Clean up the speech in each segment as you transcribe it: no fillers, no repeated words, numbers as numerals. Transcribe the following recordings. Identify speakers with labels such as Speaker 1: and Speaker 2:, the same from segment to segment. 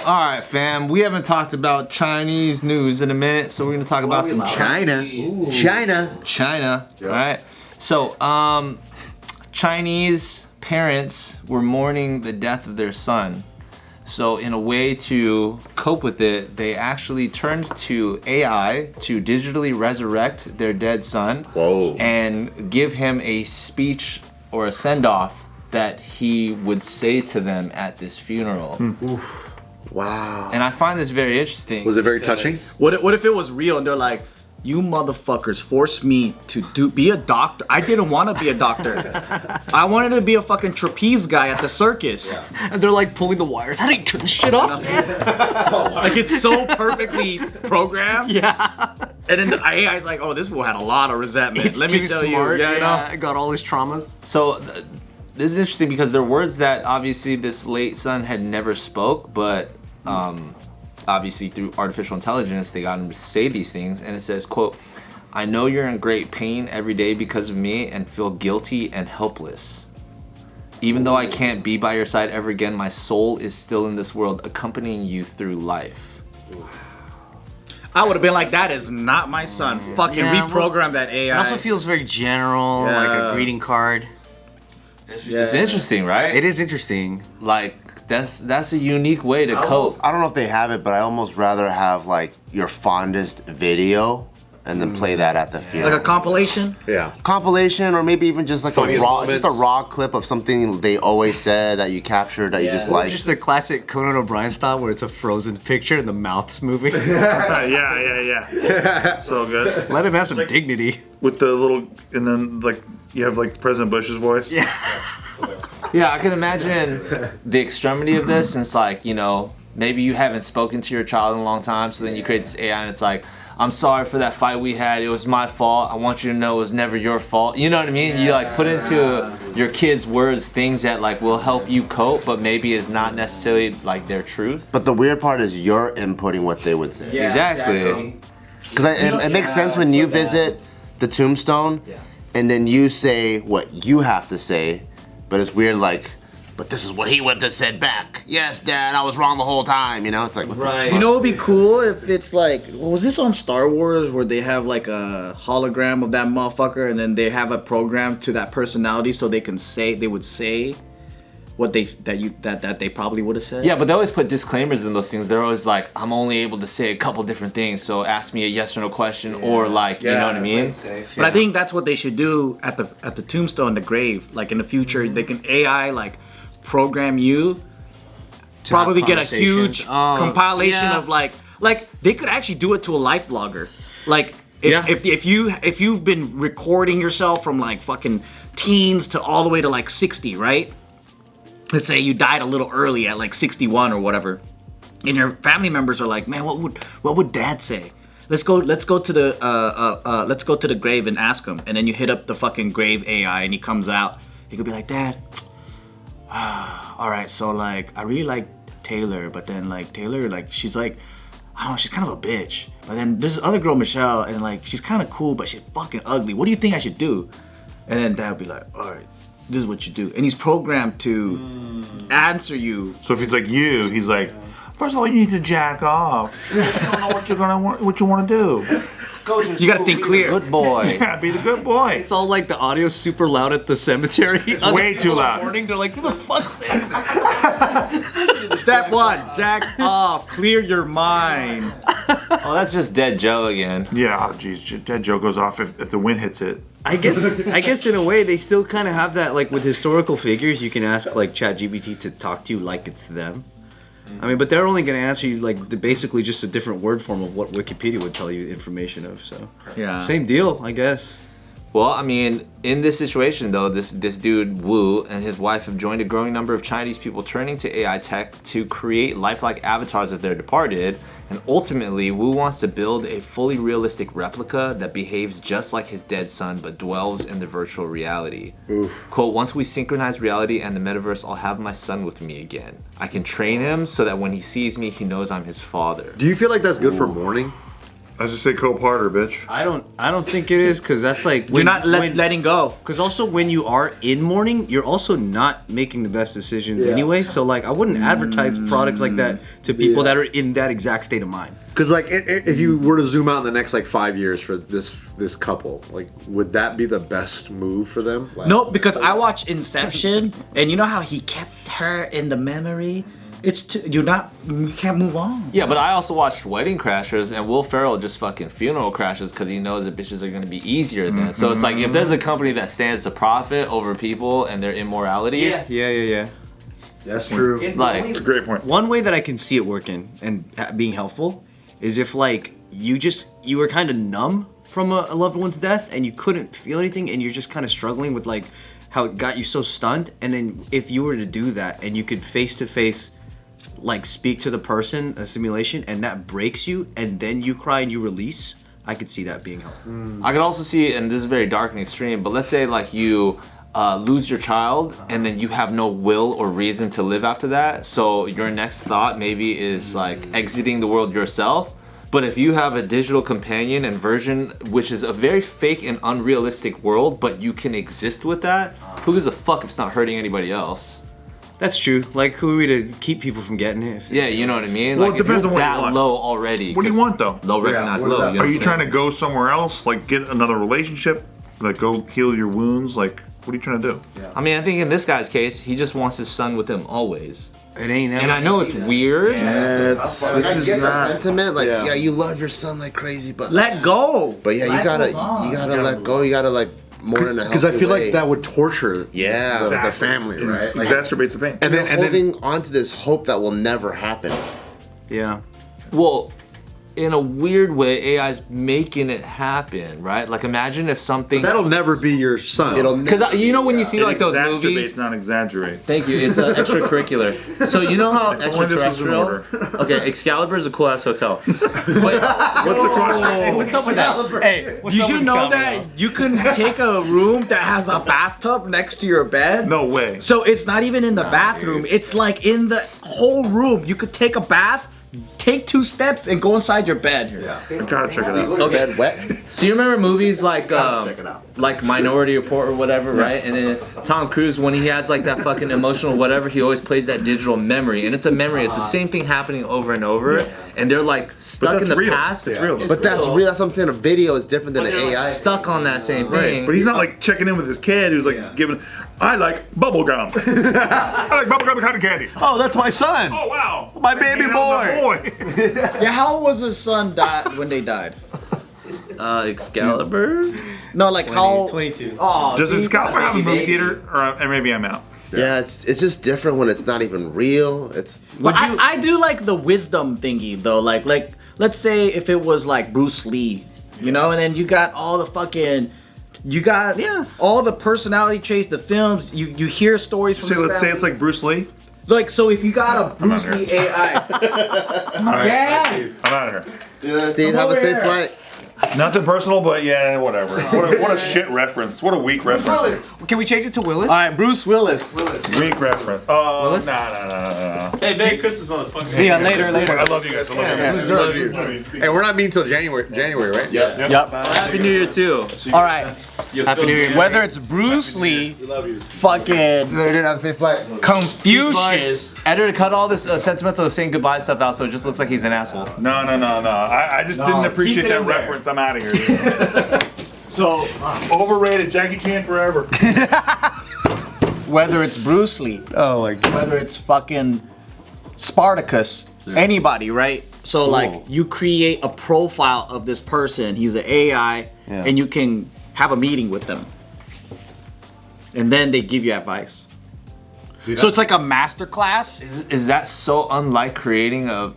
Speaker 1: All right, fam. We haven't talked about Chinese news in a minute, so we're gonna talk about some
Speaker 2: China.
Speaker 1: China. All right. So, Chinese parents were mourning the death of their son. So in a way to cope with it, they actually turned to AI to digitally resurrect their dead son.
Speaker 2: Whoa.
Speaker 1: And give him a speech or a send-off that he would say to them at this funeral.
Speaker 2: Oof. Wow.
Speaker 1: And I find this very interesting.
Speaker 2: Was it very touching?
Speaker 3: What if it was real and they're like, you motherfuckers forced me to be a doctor. I didn't want to be a doctor. I wanted to be a fucking trapeze guy at the circus.
Speaker 4: Yeah. And they're like pulling the wires. How do you turn this shit off?
Speaker 3: Like it's so perfectly programmed.
Speaker 4: Yeah.
Speaker 3: And then the AI's like, oh, this fool had a lot of resentment.
Speaker 4: It's
Speaker 3: Let
Speaker 4: too
Speaker 3: me tell
Speaker 4: smart.
Speaker 3: you.
Speaker 4: Yeah, got all his traumas.
Speaker 1: So this is interesting because they're words that obviously this late son had never spoke, but obviously through artificial intelligence they got him to say these things. And it says, quote, "I know you're in great pain every day because of me and feel guilty and helpless. Even though I can't be by your side ever again, my soul is still in this world, accompanying you through life."
Speaker 3: I would have been like, that is not my son. Fucking reprogram that AI.
Speaker 4: It also feels very general, like a greeting card.
Speaker 1: It's interesting, right?
Speaker 4: It is interesting.
Speaker 1: Like that's a unique way to cope.
Speaker 5: I don't know if they have it, but I almost rather have like your fondest video and then play that at the funeral.
Speaker 3: Like a compilation?
Speaker 2: Yeah.
Speaker 5: Compilation, or maybe even just like
Speaker 2: Funniest
Speaker 5: just a raw clip of something they always said that you captured that you just like.
Speaker 4: Just the classic Conan O'Brien style where it's a frozen picture and the mouth's moving.
Speaker 6: yeah. So good.
Speaker 4: Let him have some dignity.
Speaker 6: With the little, and then like you have like President Bush's voice.
Speaker 4: Yeah.
Speaker 1: Yeah, I can imagine the extremity of this, and it's like, you know, maybe you haven't spoken to your child in a long time, so then you create this AI and it's like, "I'm sorry for that fight we had, it was my fault, I want you to know it was never your fault." You know what I mean? You like put into your kids' words things that like will help you cope, but maybe is not necessarily like their truth.
Speaker 5: But the weird part is you're inputting what they would say.
Speaker 1: Yeah, exactly.
Speaker 5: Because it makes sense when you visit the tombstone and then you say what you have to say, but it's weird like, "But this is what he would have said back. Yes, Dad, I was wrong the whole time." You know, it's like, what the fuck?
Speaker 3: You know, it'd be cool if it's like, was this on Star Wars where they have like a hologram of that motherfucker and then they have a program to that personality so they would say what they probably would have said?
Speaker 1: Yeah, but they always put disclaimers in those things. They're always like, "I'm only able to say a couple different things, so ask me a yes or no question," or like, you know what I mean?
Speaker 3: But I think that's what they should do at the tombstone, the grave. Like in the future, they can AI like program you. Probably get a huge compilation of like they could actually do it to a life vlogger. Like if you've been recording yourself from like fucking teens to all the way to like 60, right? Let's say you died a little early at like 61 or whatever, and your family members are like, "Man, what would Dad say? Let's go to the grave and ask him." And then you hit up the fucking grave AI, and he comes out. He could be like, "Dad, all right, so like I really like Taylor, but then like Taylor, like she's like, I don't know, she's kind of a bitch. But then there's this other girl, Michelle, and like she's kind of cool, but she's fucking ugly. What do you think I should do?" And then Dad would be like, "All right, this is what you do." And he's programmed to answer you.
Speaker 6: So if he's like you, he's like, "First of all, you need to jack off. You don't know what you want to do.
Speaker 3: You gotta think clear.
Speaker 1: Good boy.
Speaker 6: Yeah, be the good boy."
Speaker 4: It's all like the audio's super loud at the cemetery. It's
Speaker 6: way too loud.
Speaker 4: Morning, they're like, "Who the fuck's that?"
Speaker 3: Step one, jack off, clear your mind.
Speaker 1: Oh, that's just Dead Joe again.
Speaker 6: Yeah, oh, geez, Dead Joe goes off if the wind hits it.
Speaker 4: I guess in a way they still kind of have that, like with historical figures, you can ask like ChatGPT to talk to you like it's them. I mean, but they're only going to answer you like basically just a different word form of what Wikipedia would tell you information of. So
Speaker 3: Yeah.
Speaker 4: same deal, I guess.
Speaker 1: Well, I mean, in this situation though, this dude Wu and his wife have joined a growing number of Chinese people turning to AI tech to create lifelike avatars of their departed, and ultimately Wu wants to build a fully realistic replica that behaves just like his dead son but dwells in the virtual reality. Quote, "Once we synchronize reality and the metaverse, I'll have my son with me again. I can train him so that when he sees me, he knows I'm his father."
Speaker 2: Do you feel like that's good for mourning?
Speaker 6: I just say co-parter, bitch.
Speaker 4: I don't think it is, because that's like
Speaker 3: You're not letting go.
Speaker 4: Because also when you are in mourning, you're also not making the best decisions anyway. So like I wouldn't advertise products like that to people that are in that exact state of mind.
Speaker 2: Because like if you were to zoom out in the next like 5 years for this couple, like would that be the best move for them? Like,
Speaker 3: No, because I watched Inception, and you know how he kept her in the memory. You can't move on.
Speaker 1: Yeah, but I also watched Wedding Crashers, and Will Ferrell just fucking funeral crashes because he knows that bitches are gonna be easier then. So it's like if there's a company that stands to profit over people and their immoralities.
Speaker 4: Yeah.
Speaker 2: That's true.
Speaker 1: Like,
Speaker 6: It's a great point.
Speaker 4: One way that I can see it working and being helpful is if like you were kind of numb from a loved one's death and you couldn't feel anything and you're just kind of struggling with like how it got you so stunned, and then if you were to do that and you could face to face like speak to the person, a simulation, and that breaks you and then you cry and you release, I could see that being helpful.
Speaker 1: I could also see, and this is very dark and extreme, but let's say like you lose your child and then you have no will or reason to live after that. So your next thought maybe is like exiting the world yourself. But if you have a digital companion and version, which is a very fake and unrealistic world, but you can exist with that, who gives a fuck if it's not hurting anybody else?
Speaker 4: That's true. Like, who are we to keep people from getting it?
Speaker 1: Yeah, you know what I mean?
Speaker 6: Well,
Speaker 1: like,
Speaker 6: it depends
Speaker 1: if
Speaker 6: on
Speaker 1: you're
Speaker 6: what you
Speaker 1: that
Speaker 6: want.
Speaker 1: low already.
Speaker 6: What do you
Speaker 1: 'cause
Speaker 6: want though?
Speaker 1: Low recognized
Speaker 2: what is
Speaker 1: low.
Speaker 2: that?
Speaker 1: You know
Speaker 6: Are you
Speaker 1: what I'm
Speaker 6: trying to
Speaker 1: saying?
Speaker 6: go somewhere else, like get another relationship, like go heal your wounds? Like, what are you trying to do?
Speaker 1: I mean, I think in this guy's case, he just wants his son with him always.
Speaker 4: It ain't that.
Speaker 1: And I know it's weird.
Speaker 2: This
Speaker 5: I
Speaker 2: is
Speaker 5: get the
Speaker 2: not.
Speaker 5: sentiment, like
Speaker 2: Yeah.
Speaker 5: you love your son like crazy, but
Speaker 3: Let go.
Speaker 5: but yeah,
Speaker 3: Life
Speaker 5: you gotta
Speaker 3: goes on.
Speaker 5: let go. You gotta like mourn in a
Speaker 2: Because I
Speaker 5: healthy
Speaker 2: feel
Speaker 5: way.
Speaker 2: like that would torture
Speaker 5: Yeah.
Speaker 2: the
Speaker 6: Exactly.
Speaker 2: family,
Speaker 6: It
Speaker 2: right? Like,
Speaker 6: exacerbates the pain.
Speaker 2: and
Speaker 5: You're
Speaker 2: then and then
Speaker 5: holding on to this hope that will never happen.
Speaker 4: Yeah.
Speaker 1: Well, in a weird way, AI's making it happen, right? Like, imagine if something.
Speaker 2: that'll never be your son.
Speaker 5: It'll
Speaker 1: Because
Speaker 5: never
Speaker 1: you know when you see
Speaker 6: It
Speaker 1: like those
Speaker 6: exacerbates,
Speaker 1: movies.
Speaker 6: not exaggerates.
Speaker 1: Thank you. It's extracurricurricular. So you know how
Speaker 6: only this was in
Speaker 1: extraterrestrial.
Speaker 6: order.
Speaker 1: Okay, Excalibur is a cool ass hotel. But
Speaker 6: What's the question?
Speaker 4: What's up with that? Hey,
Speaker 3: Did you know that you can take a room that has a bathtub next to your bed?
Speaker 6: No way.
Speaker 3: So it's not even in the bathroom. It's like in the whole room. You could take a bath, take 2 steps, and go inside your bed.
Speaker 6: I gotta check it out.
Speaker 1: okay.
Speaker 5: Bed wet.
Speaker 1: So you remember movies like
Speaker 2: check it out.
Speaker 1: like Minority Report or whatever, right? And then Tom Cruise, when he has like that fucking emotional whatever, he always plays that digital memory, and it's a memory. It's the same thing happening over and over, and they're like stuck
Speaker 6: that's
Speaker 1: in the
Speaker 6: real.
Speaker 1: past.
Speaker 6: It's real.
Speaker 5: But that's real. That's what I'm saying. A video is different than an
Speaker 1: They're, like,
Speaker 5: AI.
Speaker 1: stuck on that same thing.
Speaker 6: But he's not like checking in with his kid who's like giving. I like bubble gum. I like bubble gum and cotton candy.
Speaker 2: Oh, that's my son.
Speaker 6: Oh wow.
Speaker 2: My baby boy.
Speaker 3: Yeah, how old was his son when they died?
Speaker 1: Excalibur.
Speaker 3: No, like how?
Speaker 4: 22.
Speaker 3: Oh,
Speaker 6: Does
Speaker 3: geez,
Speaker 6: Excalibur have a movie
Speaker 3: baby.
Speaker 6: theater? Or maybe I'm out.
Speaker 5: Yeah, it's just different when it's not even real. It's
Speaker 3: But I do like the wisdom thingy though. Like let's say if it was like Bruce Lee, you know, and then you got all the fucking. You got all the personality traits, the films. You hear stories from.
Speaker 6: So
Speaker 3: his
Speaker 6: let's say
Speaker 3: family.
Speaker 6: it's like Bruce Lee.
Speaker 3: Like, so if you got a Bruce
Speaker 6: here.
Speaker 3: Lee AI.
Speaker 6: All right, I'm out of here.
Speaker 5: Steve, have a safe
Speaker 3: here.
Speaker 5: flight.
Speaker 6: Nothing personal, but yeah, whatever. What a shit reference. What a weak reference.
Speaker 4: Can we change it to Willis?
Speaker 3: All right, Bruce Willis.
Speaker 6: Weak reference. Oh, no.
Speaker 1: Hey, Merry Christmas, motherfucker.
Speaker 3: See ya later.
Speaker 6: I love you guys. I love you guys. Love you.
Speaker 2: Hey, we're not meeting till January, right?
Speaker 5: Yeah.
Speaker 3: Yep.
Speaker 1: Happy New Year too.
Speaker 3: All right. Happy New Year. Whether it's Bruce Lee, fucking
Speaker 5: Later, have a safe flight.
Speaker 3: Confucius.
Speaker 1: Editor, cut all this sentimental saying goodbye stuff out so it just looks like he's an asshole.
Speaker 6: No. I just didn't appreciate
Speaker 3: keep it
Speaker 6: that
Speaker 3: in there.
Speaker 6: reference. I'm out of here. So, overrated. Jackie Chan forever.
Speaker 3: Whether it's Bruce Lee,
Speaker 2: Oh my god.
Speaker 3: whether it's fucking Spartacus, anybody, right? So like you create a profile of this person, he's an AI, and you can have a meeting with them. And then they give you advice. So it's like a master class.
Speaker 1: Is that so unlike creating a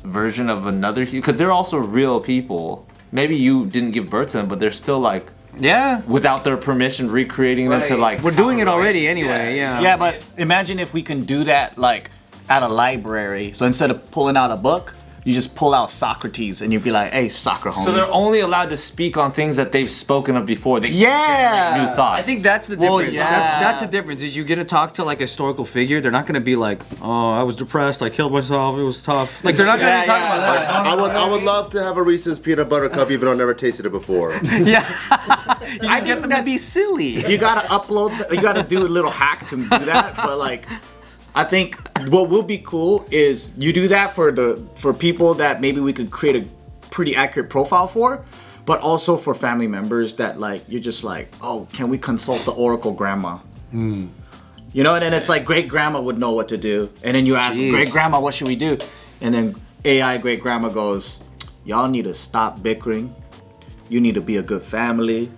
Speaker 1: version of another human? Because they're also real people. Maybe you didn't give birth to them, but they're still like,
Speaker 4: Yeah.
Speaker 1: without their permission, recreating them to like.
Speaker 4: We're doing it already anyway, yeah.
Speaker 3: Yeah, but imagine if we can do that like at a library. So instead of pulling out a book, you just pull out Socrates and you'd be like, hey, soccer homie.
Speaker 1: So they're only allowed to speak on things that they've spoken of before. They can't generate new thoughts.
Speaker 4: I think that's the
Speaker 3: Well,
Speaker 4: difference.
Speaker 3: yeah.
Speaker 4: That's the difference. Is you get to talk to like a historical figure, they're not going to be like, oh, I was depressed, I killed myself, it was tough. Like they're not going to be talking about that.
Speaker 5: I would love to have a Reese's peanut butter cup, even though I've never tasted it before.
Speaker 3: I think that'd be silly. You gotta upload. You gotta do a little hack to do that. But like, I think what will be cool is you do that for people that maybe we could create a pretty accurate profile for, but also for family members that like you're just like, oh, can we consult the Oracle grandma? You know, and then it's like great grandma would know what to do, and then you ask great grandma, what should we do? And then AI great grandma goes, y'all need to stop bickering. You need to be a good family.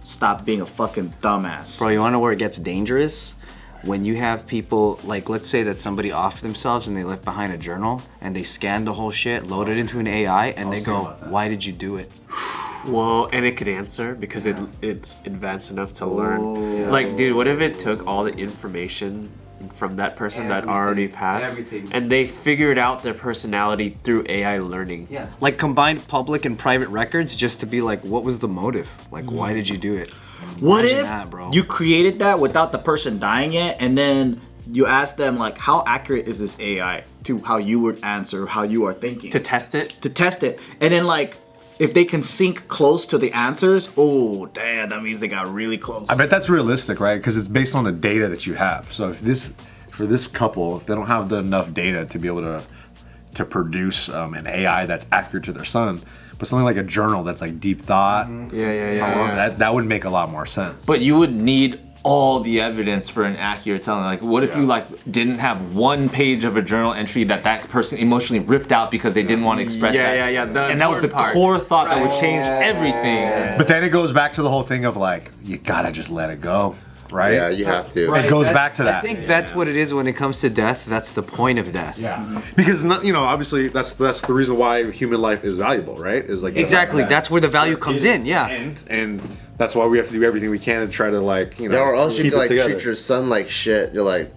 Speaker 3: Stop being a fucking dumbass.
Speaker 4: Bro, you wanna know where it gets dangerous? When you have people, like let's say that somebody offed themselves and they left behind a journal and they scanned the whole shit, load it into an AI, and they go, why did you do it?
Speaker 7: Well, and it could answer because it's advanced enough to learn. Like, dude, what if it took all the information from that person that already passed and they figured out their personality through AI learning?
Speaker 4: Yeah. Like combined public and private records just to be like, what was the motive? Like, why did you do it?
Speaker 3: What
Speaker 4: Imagine
Speaker 3: if
Speaker 4: that, bro.
Speaker 3: you created that without the person dying yet, and then you ask them like, how accurate is this AI to how you would answer, how you are thinking?
Speaker 7: To test it?
Speaker 3: To test it. And then like, if they can sync close to the answers, oh damn, that means they got really close.
Speaker 2: I bet that's realistic, right? Because it's based on the data that you have. So if for this couple, if they don't have enough data to be able to produce an AI that's accurate to their son, but something like a journal that's like deep thought, that would make a lot more sense.
Speaker 1: But you would need all the evidence for an accurate telling. Like, what if you like didn't have one page of a journal entry that person emotionally ripped out because they didn't want to express that? And that was the core thought that would change everything.
Speaker 2: But then it goes back to the whole thing of like, you gotta just let it go, right?
Speaker 5: Yeah, you have to.
Speaker 2: It goes back to that.
Speaker 4: I think that's what it is when it comes to death. That's the point of death.
Speaker 2: Yeah. Because obviously that's the reason why human life is valuable, right? Is like
Speaker 4: Exactly. That's where the value comes in. Yeah.
Speaker 2: And that's why we have to do everything we can to try to
Speaker 5: or else you
Speaker 2: keep
Speaker 5: could
Speaker 2: it
Speaker 5: like
Speaker 2: together.
Speaker 5: treat your son like shit. You're like,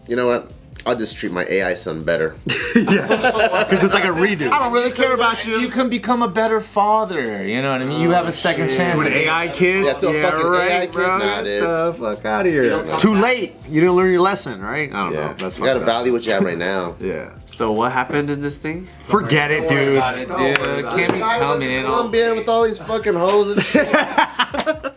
Speaker 5: you know what? I'll just treat my AI son better.
Speaker 2: Because it's like a redo.
Speaker 5: I don't really care about you.
Speaker 1: You can become a better father. You know what I mean? You have a second chance.
Speaker 2: To an AI kid?
Speaker 5: Yeah, to a fucking AI kid,
Speaker 2: bro.
Speaker 5: nah,
Speaker 2: Get
Speaker 5: dude.
Speaker 2: the fuck out of here. Too late. You didn't learn your lesson, right? I don't
Speaker 5: Yeah,
Speaker 2: know. That's
Speaker 5: you gotta
Speaker 2: fucked up.
Speaker 5: value what you have right now.
Speaker 2: Yeah.
Speaker 7: So what happened in this thing?
Speaker 2: Forget it, dude.
Speaker 1: Dude, can't be coming in
Speaker 5: I'm being with all these fucking hoes and shit.